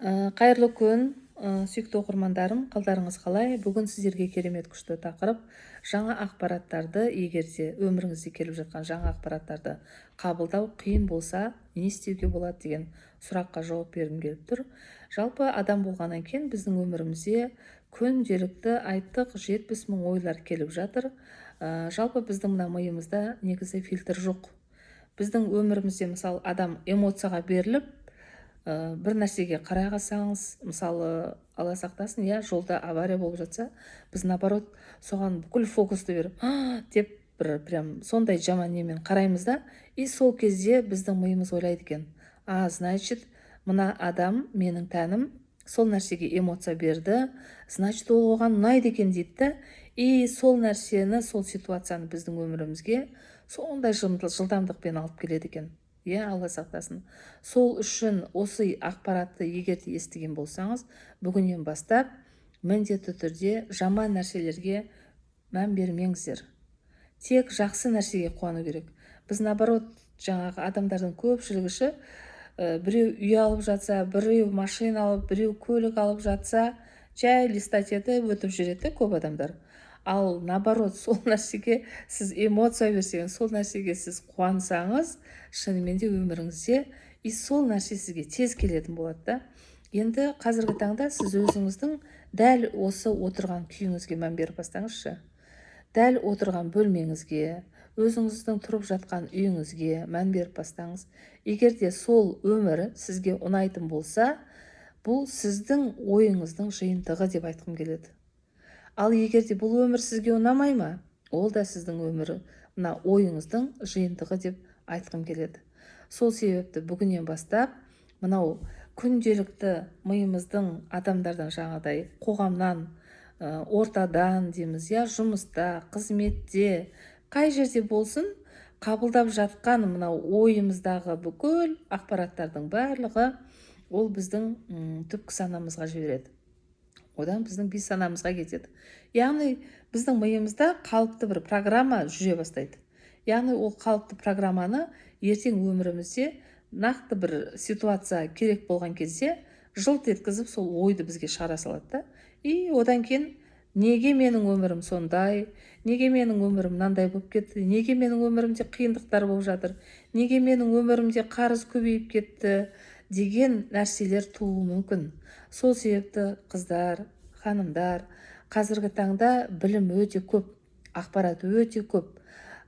Қайырлы күн, сүйікті оқырмандарым, қалдарыңыз қалай? Бүгін сіздерге керемет күшті тақырып жаңа ақпараттарды, егер де өміріңізде келіп жатқан жаңа ақпараттарды қабылдау қиын болса, не істеуге болады деген сұраққа жауап бергім келіп тұр. Жалпы адам болғаннан кейін біздің өмірімізде күнделікті айттық 70 мың ойлар келіп жатыр. Жалпы біздің мына миымызда негізі фильтр жоқ. Біздің өмірімізде мысалы адам эмоцияға беріліп, бір нәрсеге қарай қалсаңыз, мысалы алла сақтасын, жолда авария болып жатса, біз наоборот соған бүкіл фокусты беріп деп бір прям сондай жаман немен қараймыз да, и сол кезде біздің миымыз ойлайды екен, значит мына адам менің тәнім сол нәрсеге эмоция берді, значит ол оған ұнайды екен дейді да, и сол нәрсені, сол ситуацияны біздің өмірімізге сондай жылдамдықпен алып келеді екен. Алла сақтасын. Сол үшін осы ақпаратты егер де естіген болсаңыз, бүгіннен бастап міндетті түрде жаман нәрселерге мән бермеңіздер. Тек жақсы нәрсеге қуану керек. Біз наоборот, жаңағы адамдардың көпшілігі біреу үй алып жатса, біреу машина алып, біреу көлік алып жатса, жай листать етіп өтіп жүреді көп адамдар. Ал наоборот, сол нәрсеге сіз эмоция берсеңіз, сол нәрсеге сіз қуансаңыз, шынымен де өміріңізде и сол нәрсе сізге тез келетін болады да. Енді қазіргі таңда сіз өзіңіздің дәл осы отырған күйіңізге мән беріп бастаңызшы. Дәл отырған бөлмеңізге, өзіңіздің тұрып жатқан үйіңізге мән беріп бастаңыз. Егер де сол өмір сізге ұнайтын болса, бұл сіздің ойыңыздың жиынтығы деп айтқым келеді. Ал егер де бұл өмір сізге ұнамай ма, ол да сіздің өмірі, мына ойыңыздың жиынтығы деп айтқым келеді. Сол себепті бүгіннен бастап мынау күнделікті миымыздың адамдардан, жаңағыдай қоғамнан, ортадан дейміз, жұмыста, қызметте, қай жерде болсын, қабылдап жатқан мынау ойымыздағы бүкіл ақпараттардың барлығы ол біздің түпкі санамызға жібереді. Одан біздің бейсанамызға кетеді. Яғни біздің миымызда қалыпты бір программа жүре бастайды. Яғни ол қалыпты программаны ертең өмірімізде нақты бір ситуация керек болған кезде жылт еткізіп сол ойды бізге шығара салады да. И одан кейін неге менің өмірім сондай, неге менің өмірім мынандай болып кетті, неге менің өмірімде қиындықтар болып жатыр, неге менің өмірімде қарыз көбейіп кетті деген нәрселер тууы мүмкін. Сол себепті қыздар, ханымдар, қазіргі таңда білім өте көп, ақпарат өте көп.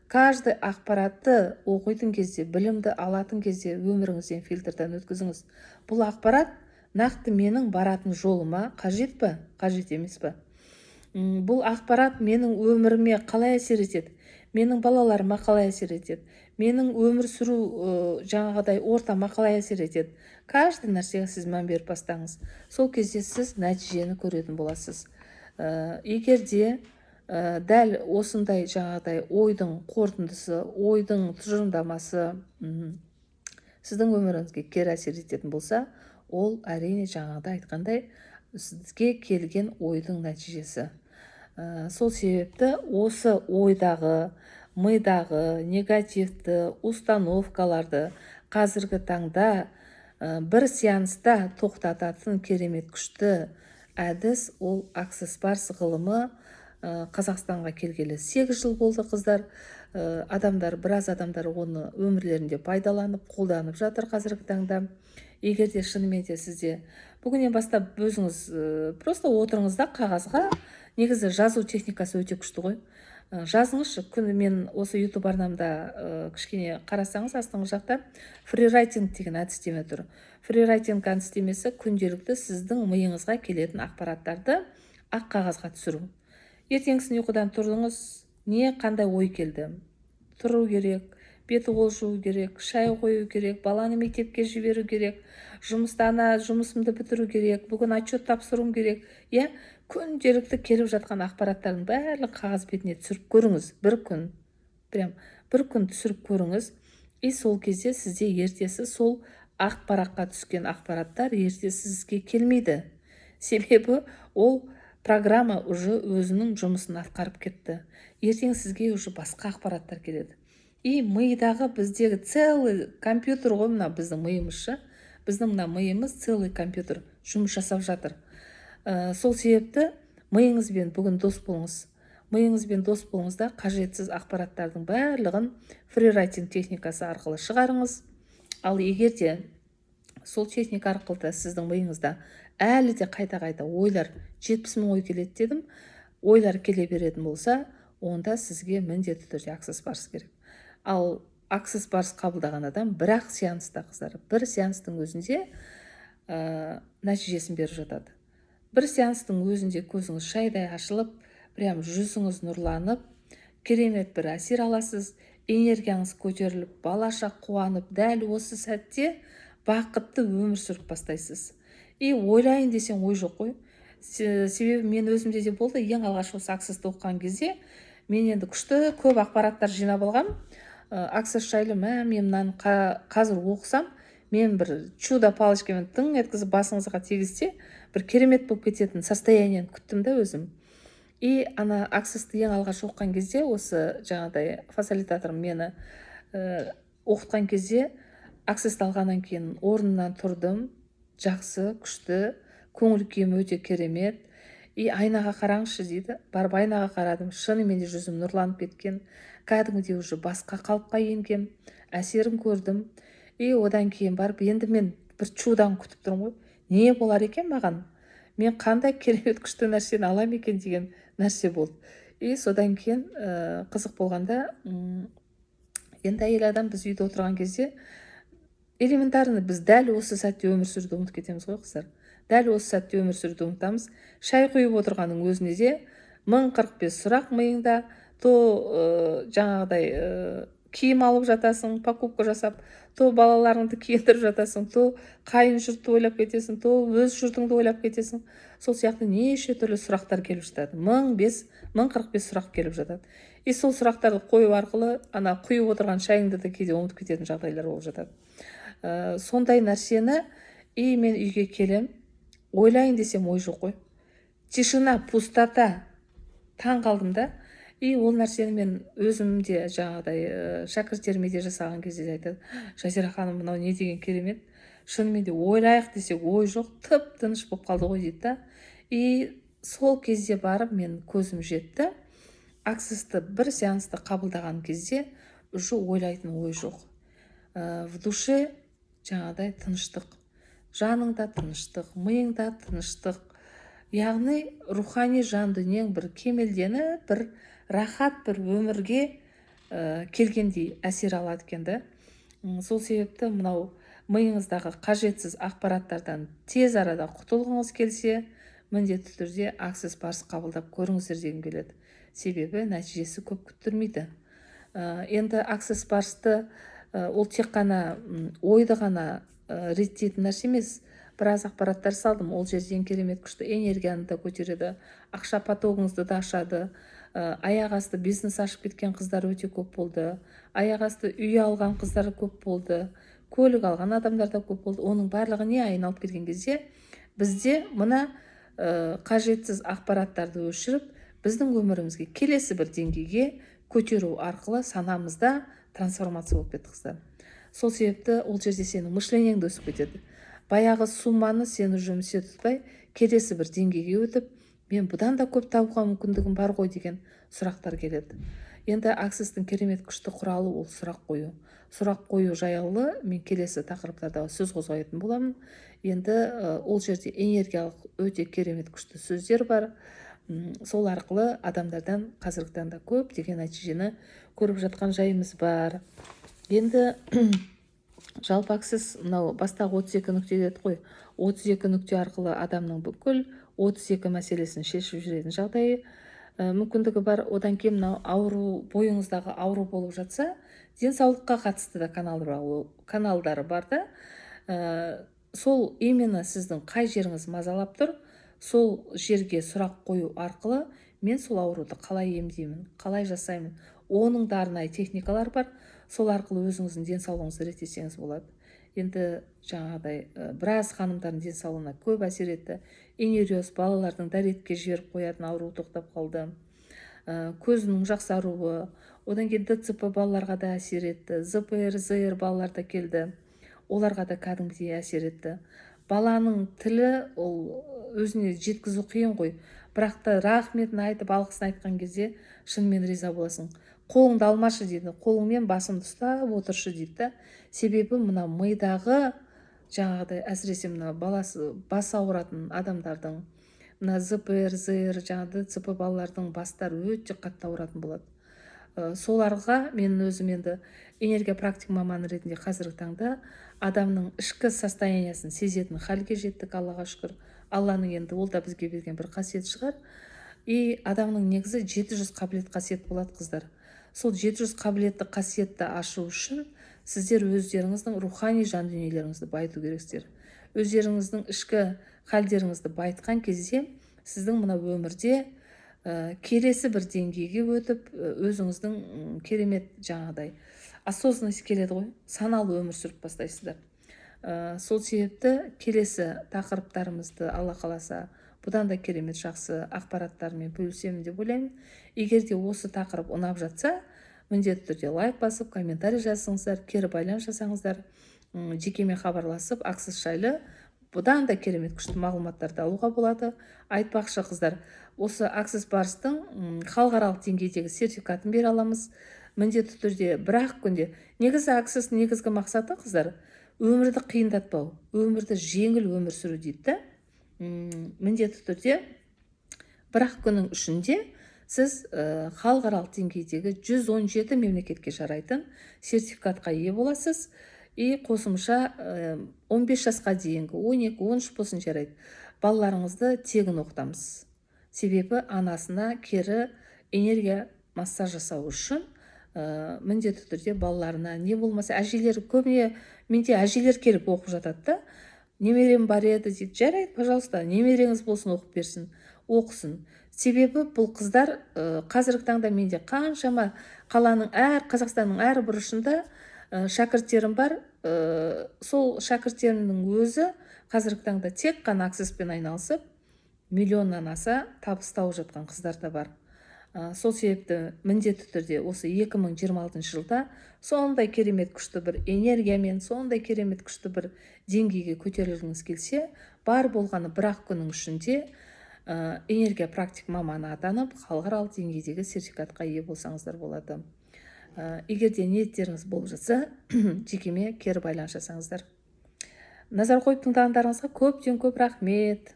Каждый ақпаратты оқитын кезде, білімді алатын кезде өміріңізден фильтрдан өткізіңіз. Бұл ақпарат нақты менің баратын жолыма қажет па, қажет емес па? Бұл ақпарат менің өміріме қалай әсер етеді? Менің балаларыма қалай әсер етеді? Менің өмір сүру жаңағыдай ортама қалай әсер етеді? Каждый нәрсеге сіз мән беріп бастаңыз. Сол кезде сіз нәтижені көретін боласыз. Егер де дәл осындай жаңағыдай ойдың қорытындысы, ойдың тұжырымдамасы сіздің өміріңізге кері әсер ететін болса, ол әрине жаңағыдай айтқандай сізге келген ойдың нәтижесі. Сол себепті осы ойдағы, мидағы негативті установкаларды қазіргі таңда бір сеанста тоқтататын керемет күшті әдіс, ол Access Bars ғылымы Қазақстанға келгелі 8 жыл болды, қыздар. Біраз адамдар оны өмірлерінде пайдаланып, қолданып жатыр қазіргі таңда. Егер де шынымен де сізде бүгіннен бастап өзіңіз просто отырыңыз да қағазға, негізі жазу техникасы өте күшті ғой. Жазыңызшы, мен осы YouTube арнамда кішкене қарасаңыз, астыңғы жақта фрирайтинг деген әдістеме тұр. Фрирайтинг әдістемесі күнделікті сіздің миыңызға келетін ақпараттарды ақ қағазға түсіру. Ертеңгісін ұйқыдан тұрдыңыз, қандай ой келді? Тұру керек, беті қол жуу керек, шай қою керек, баланы мектепке жіберу керек, жұмысымды бітіру керек, бүгін отчет тапсыруым керек. Күнделікті келіп жатқан ақпараттардың барлық қағаз бетіне түсіріп көріңіз. Бір күн түсіріп көріңіз. И сол кезде сізде ертесі сол ақпаратқа түскен ақпараттар ертесі сізге келмейді. Себебі ол программа уже өзінің жұмысын атқарып кетті. Ертең сізге уже басқа ақпараттар келеді. И мидағы біздегі целый компьютер ғой мына біздің миымызшы. біздің мына миымыз целый компьютер жұмыс жасап жатыр. Сол себепті миыңызбен бүгін дос болыңыз. Миыңызбен дос болыңыз да қажетсіз ақпараттардың барлығын фрирайтинг техникасы арқылы шығарыңыз. Ал егер де сол техника арқылы да сіздің миыңызда әлі де қайта ойлар, 70 000 ой келеді дедім, ойлар келе беретін болса, онда сізге міндетті түрде Access Bars керек. Ал Access Bars қабылдаған адам бір-ақ сеанста, қыздар, бір сеанстың өзінде нәтижесін беріп жатады. Бір сеанстың өзінде көзіңіз шайдай ашылып, прям жүзіңіз нұрланып, керемет бір әсер аласыз, энергияңыз көтеріліп, балаша қуанып, дәл осы сәтте бақытты өмір сүріп бастайсыз. И ойлайын десең ой жоқ қой. Себебі мен өзімде де болды, ең алғаш осы Access'ті оқыған кезде мен енді күшті көп ақпараттар жинап алғам. Access жайлы мен мынаны қазір оқысам, мен бір чудо палочкамен тың еткізіп басыңызға тегізсе, бір керемет болып кететін состояниені күттім да өзім. И ана Access'ті ең алғаш оқыған кезде, осы жаңағыдай фасилитаторым мені оқытқан кезде, Access'ті алғаннан кейін орнымнан тұрдым, жақсы, күшті, көңіл күйім өте керемет. И айнаға қараңызшы дейді. Барып айнаға қарадым, шынымен де жүзім нұрланып кеткен, кәдімгідей уже басқа қалыпқа енген, әсерін көрдім. И одан кейін барып, енді мен бір чудан күтіп тұрмын ғой. Не болар екен маған? Мен қандай керемет күшті нәрсені алам екен деген нәрсе болды. И содан кейін қызық болғанда, енді әйел адам біз үйде отырған кезде элементарно біз дәл осы сәтте өмір сүруді ұмытып кетеміз ғой, қыздар. Дәл осы сәтте өмір сүруді ұмытамыз. Шай құйып отырғанның өзінде де 1045 сұрақ миыңда, то жаңағыдай киім алып жатасың, покупка жасап, то балаларыңды киіндіріп жатасың, то қайын жұртты ойлап кетесің, то өз жұртыңды ойлап кетесің. Сол сияқты неше түрлі сұрақтар келіп жатады. 1045 сұрақ келіп жатады. И сол сұрақтарды қою арқылы ана құйып отырған шайыңды да кейде ұмытып кететін жағдайлар болып жатады. Сондай нәрсені, и мен үйге келем, ойлайын десем ой жоқ қой. Тишина, пустота. Таң қалдым да. И ол нәрсені мен өзімде жаңағыдай шәкірттеріме де жасаған кезде айтады, Жазира ханым, мынау не деген керемет. Шынымен де ойлайық десек ой жоқ, тып-тыныш болып қалды ғой дейді да. И сол кезде барып мен көзім жетті. Access'ті бір сеансты қабылдаған кезде уже ойлайтын ой жоқ. В душе жаңағыдай тыныштық, жаныңда тыныштық, миыңда тыныштық. Яғни рухани жан дүниең бір кемелденіп, бір рахат бір өмірге келгендей әсер алады екен да. Сол себепті мынау миыңыздағы қажетсіз ақпараттардан тез арада құтылғыңыз келсе, міндетті түрде Access Bars қабылдап көріңіздер дегім келеді. Себебі нәтижесі көп күттірмейді. Енді Access Bars'ты ол тек қана ойды ғана реттейтін нәрсе емес. Біраз ақпараттар салдым. Ол жерден керемет күшті энергияны да көтереді, ақша потогыңызды да ашады. Аяқ асты бизнес ашып кеткен қыздар өте көп болды. Аяқ асты үй алған қыздар көп болды. Көлік алған адамдар да көп болды. Оның барлығы не айналып келген кезде бізде мына қажетсіз ақпараттарды өшіріп, біздің өмірімізге келесі бір деңгейге көтеру арқылы санамызда трансформация болып кетті, қыздар. Сол себепті ол жерде сенің мышлениеңді өсіп кетеді. Баяғы сумманы сені жұмысе тұтпай, келесі бір деңгейге өтіп, мен бұдан да көп табуға мүмкіндігім бар ғой деген сұрақтар келеді. Енді Access'тің керемет күшті құралы ол сұрақ қою. Сұрақ қою жайлы мен келесі тақырыптарда сөз қозғайтын боламын. Енді ол жерде энергиялық өте керемет күшті сөздер бар. Сол арқылы адамдардан қазіргі таңда көп деген нәтижені көріп жатқан жайымыз бар. Енді жалпы Access мынау бастағы 32 нүкте деді ғой. 32 нүкте арқылы адамның бүкіл 32 мәселесін шешіп жүретін жағдайы мүмкіндігі бар. Одан кейін мынау ауру, бойыңыздағы ауру болып жатса, денсаулыққа қатысты да каналдары бар да. Сол именно сіздің қай жеріңіз мазалап тұр, сол жерге сұрақ қою арқылы мен сол ауруды қалай емдеймін, қалай жасаймын. Оның да арнайы техникалар бар. Сол арқылы өзіңіздің денсаулығыңызды реттесеңіз болады. Енді жаңағыдай біраз ханымдардың денсаулығына көп әсер етті. Энериоз балалардың дәретке жіберіп қоятын ауру тоқтап қалды. Көзінің жақсаруы, одан кейін ДЦП балаларға да әсер етті. ЗПР, ЗР балаларда келді. оларға да кәдімгідей әсер етті. Баланың тілі ол өзіне жеткізу қиын ғой, бірақ та рахметін айтып алғысын айтқан кезде шынымен риза боласың. Қолыңды алмашы дейді, қолыңмен басымды ұстап отыршы дейді да. Себебі мына мидағы жаңағыдай әсіресе мына баласы бас ауыратын адамдардың, мына ЗПР, ЗР, жаңағы ДЦП балалардың бастары өте қатты ауыратын болады. Соларға мен өзім енді энергия практик маманы ретінде қазіргі таңда адамның ішкі состояниясын сезетін халге жеттік, Аллаға шүкір. Алланың енді ол да бізге берген бір қасиет шығар. И адамның негізі 700 қабілет қасиет болады, қыздар. Сол 700 қабілетті қасиетті ашу үшін сіздер өздеріңіздің рухани жан дүниелеріңізді байыту керексіздер. Өздеріңіздің ішкі халдеріңізді байытқан кезде сіздің мына өмірде келесі бір деңгейге өтіп, өзіңіздің керемет жаңағыдай осознанность келеді ғой, саналы өмір сүріп бастайсыздар. Сол себепті келесі тақырыптарымызды Алла қаласа бұдан да керемет жақсы ақпараттармен бөлісемін деп ойлаймын. Егер де осы тақырып ұнап жатса, міндетті түрде лайк басып, комментарий жазсаңыздар, кері байланыс жасаңыздар, жекеме хабарласып, ақсыз жайлы бұдан да керемет күшті мағлұматтарды алуға болады. Айтпақшы қыздар, осы ақсыз барыстың халықаралық деңгейдегі сертификатын бере аламыз. Міндетті түрде бір-ақ күнде. Негізі ақсыз негізгі мақсаты, қыздар, өмірді қиындатпау, өмірді жеңіл өмір сүру дейді да. Міндетті түрде бір-ақ күннің ішінде сіз халықаралық деңгейдегі 117 мемлекетке жарайтын сертификатқа ие боласыз. И қосымша 15 жасқа дейінгі 12-13 болсын жарайды, балаларыңызды тегін оқытамыз. Себебі анасына кері энергия массаж жасау үшін міндетті түрде балаларына, не болмаса әжелер, көбіне менде әжелер келіп оқып жатады да. Немерем бар еді дейді, жарайды, пожалуйста, немереңіз болсын, оқып берсін, оқысын. Себебі бұл қыздар қазіргі таңда менде қаншама қаланың Қазақстанның әр бұрышында шәкірттерім бар. Сол шәкірттерімнің өзі қазіргі таңда тек қана ақсеспен айналысып, миллионнан аса табыс тауып жатқан қыздар да бар. Сол себепті міндетті түрде осы 2026 жылда сондай керемет күшті бір энергиямен, сондай керемет күшті бір деңгейге көтерілгіңіз келсе, бар болғаны бір-ақ күннің ішінде энергия практик маманы атанып, халықаралық деңгейдегі сертификатқа ие болсаңыздар болады. Егер де ниеттеріңіз болып жатса, жекеме кері байланыс жасаңыздар. Назар қойып тыңдағандарыңызға көптен көп рахмет.